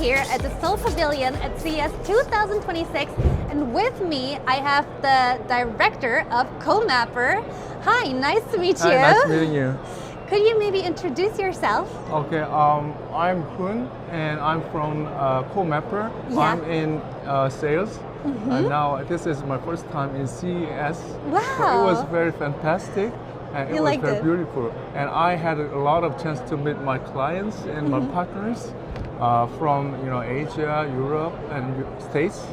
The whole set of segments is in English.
here at the Seoul Pavilion at CES 2026, and with me I have the director of Coapper. Hi, nice to meet you. Hi, nice meeting you. Could you maybe introduce yourself? Okay, I'm Hoon and I'm from Coapper. Yeah. I'm in sales. Now this is my first time in CES. Wow. So it was very fantastic and it You was liked very it? beautiful. And I had a lot of chance to meet my clients and my partners from Asia, Europe, and States.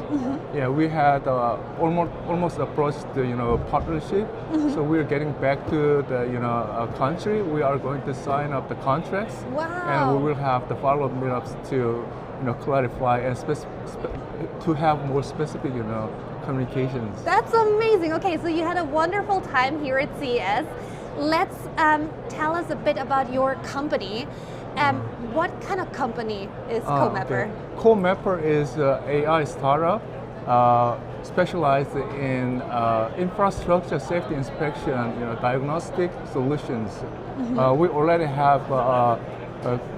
Yeah, we had almost approached the partnership. So we're getting back to the country. We are going to sign up the contracts. Wow. And we will have the follow-up meetups to clarify and to have more specific communications. That's amazing. Okay, so you had a wonderful time here at CES. Let's tell us a bit about your company. What kind of company is Coapper? Coapper is an AI startup specialized in infrastructure safety inspection, diagnostic solutions. We already have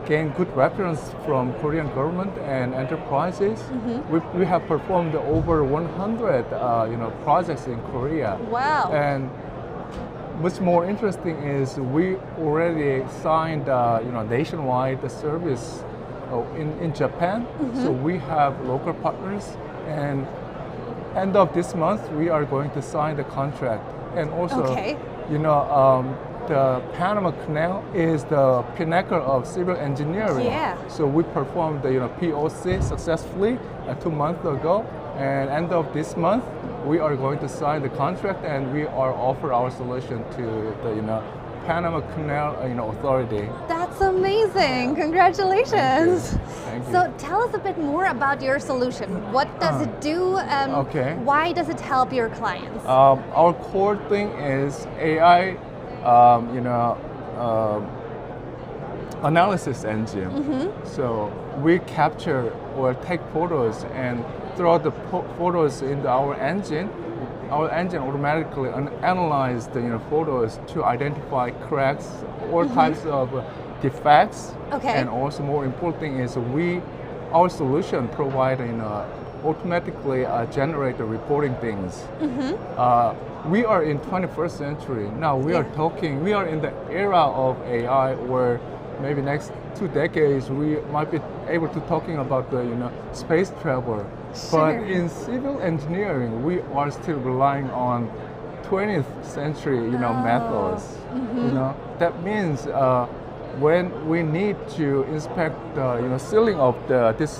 gained good reference from Korean government and enterprises. We have performed over 100 projects in Korea. Wow. And what's more interesting is we already signed nationwide service in Japan. So we have local partners, and end of this month we are going to sign the contract. And also, Okay. the Panama Canal is the pinnacle of civil engineering. Yeah. So we performed the POC successfully 2 months ago, and end of this month we are going to sign the contract and we are offer our solution to the Panama Canal Authority. That's amazing. Congratulations. Thank you. So tell us a bit more about your solution. What does it do? Okay. Why does it help your clients? Our core thing is AI, analysis engine. So we capture or take photos and throw the photos into our engine. Our engine automatically analyzes the photos to identify cracks, all types of defects. Okay. And also more important thing is our solution provide automatically generate the reporting things. We are in 21st century. Now we are in the era of AI where maybe next 2 decades we might be able to talking about the space travel. Sure. But in civil engineering we are still relying on 20th century methods. That means when we need to inspect the ceiling of this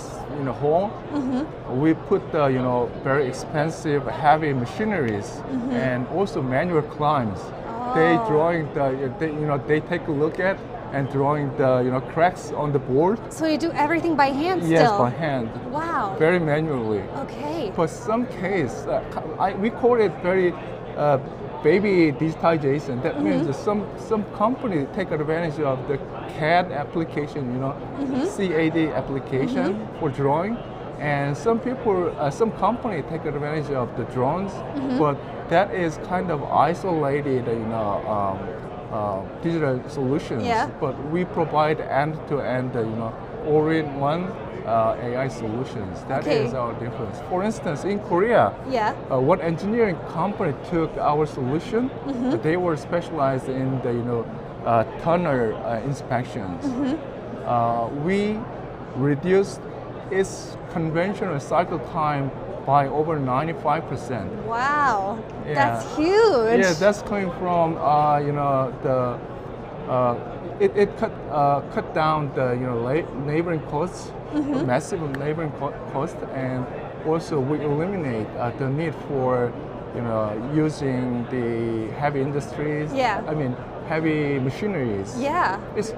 hall, we put the very expensive heavy machineries and also manual climbs. They drawing they take a look at and drawing the cracks on the board. So you do everything by hand still? Yes, by hand. Wow. Very manually. Okay. For some case, we call it very baby digitization. That means that some company take advantage of the CAD application, CAD application for drawing, and some people, some company take advantage of the drones, but that is kind of isolated, digital solutions. Yeah. But we provide end-to-end, all-in-one AI solutions. That Okay. is our difference. For instance, in Korea, Yeah. one engineering company took our solution. They were specialized in the tunnel inspections. We reduced its conventional cycle time by over 95%. Wow. Yeah. That's huge. Yeah, that's coming from it cut down the laboring costs, massive laboring cost, and also we eliminate the need for using the heavy industries. Yeah. I mean heavy machineries. Yeah. It's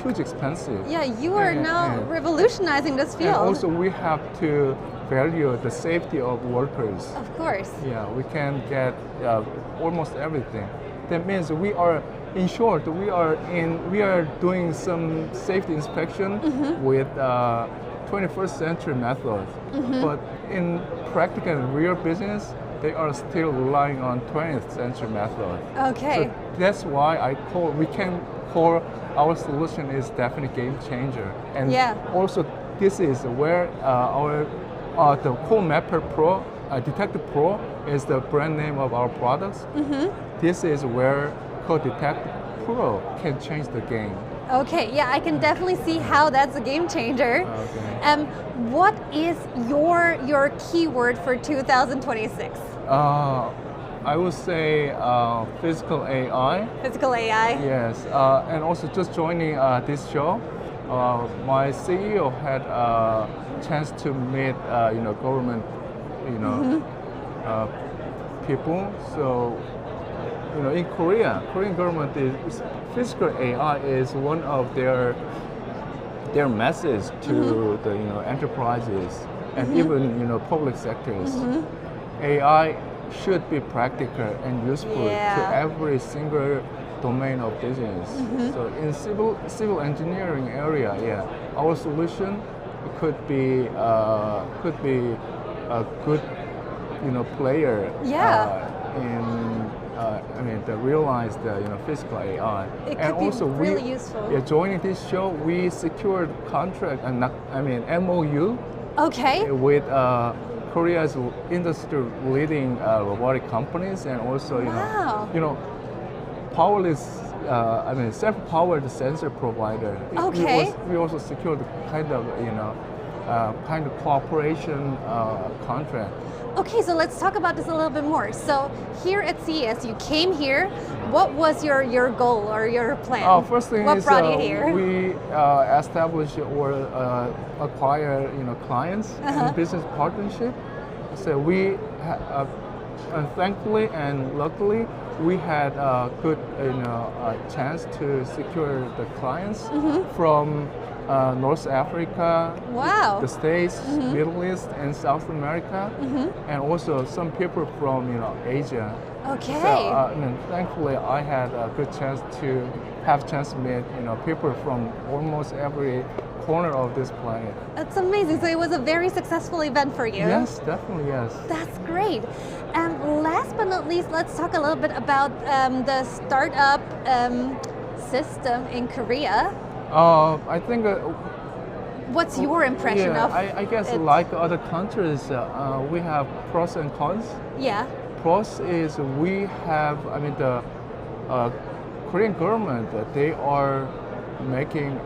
huge expensive. Yeah, you are now revolutionizing this field. And also we have to value the safety of workers. Of course. Yeah, we can get almost everything. That means we are, in short, we are doing some safety inspection with 21st century methods. But in practical and real business, they are still relying on 20th century methods. Okay. So that's why we can core, our solution is definitely game changer. And Yeah. also this is where our the Coapper Pro, Detect Pro is the brand name of our products. This is where Detect Pro can change the game. Okay, yeah, I can definitely see how that's a game changer. Okay. What is your keyword for 2026? I would say physical AI. Physical AI? Yes, and also just joining this show, my CEO had a chance to meet government people. So in Korean government is physical AI is one of their message to the enterprises and even public sectors. AI should be practical and useful to every single domain of business. So in civil engineering area, our solution could be a good player in to realize the physical AI. It And could be also really useful. Joining this show, we secured contract and MOU Okay. with Korea's industry leading robotic companies, and also powerless self-powered sensor provider. Okay. We also secured kind of cooperation contract. Okay, so let's talk about this a little bit more. So here at CES, you came here. What was your goal or your plan? First thing what is brought you here? we establish or acquire clients and business partnership. So we thankfully and luckily we had a good chance to secure the clients from North Africa, Wow. the States, Middle East, and South America, and also some people from Asia. Okay. So thankfully, I had a good chance to meet people from almost every corner of this planet. That's amazing. So it was a very successful event for you. Yes, definitely, yes. That's great. Last but not least, let's talk a little bit about the startup system in Korea. I think. What's your impression of I guess it? like other countries, we have pros and cons. Yeah. Pros is we have, the Korean government, they are making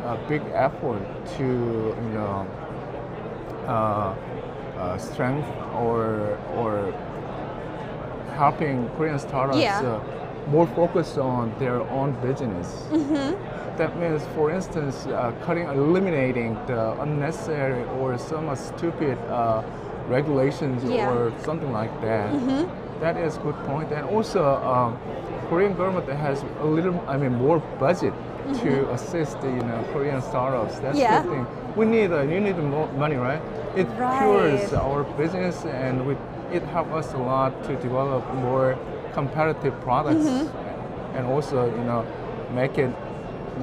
a big effort to, strength or helping Korean startups more focused on their own business. That means, for instance, eliminating the unnecessary or somewhat stupid regulations or something like that. That is a good point. And also, Korean government has a little, more budget to assist the Korean startups. That's a good thing. You need more money, right? It fuels our business, and it helps us a lot to develop more competitive products, and also make it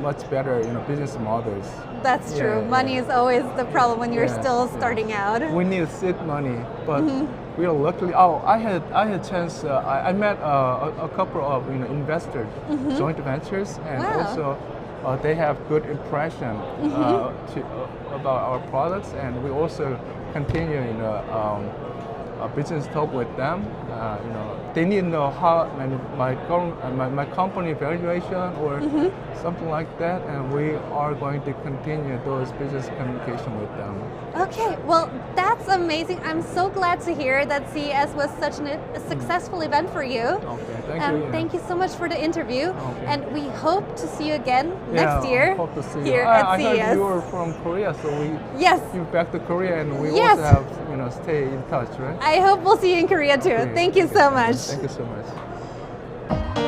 much better business models. That's true. Money is always the problem when you're still starting out. We need seed money, but we are luckily. I had a chance. I met a couple of investors, joint ventures, and also they have good impression about our products, and we also continue a business talk with them. They need to know how my company valuation or something like that, and we are going to continue those business communication with them. Okay, well, that's amazing. I'm so glad to hear that CES was such a successful event for you. Okay, thank you. Thank you so much for the interview, and we hope to see you again next I year hope to see here you. at I CES. heard you were from Korea, so you back to Korea, and we also have stay in touch, right? I hope we'll see you in Korea too. Okay, Thank you so much. Thank you so much.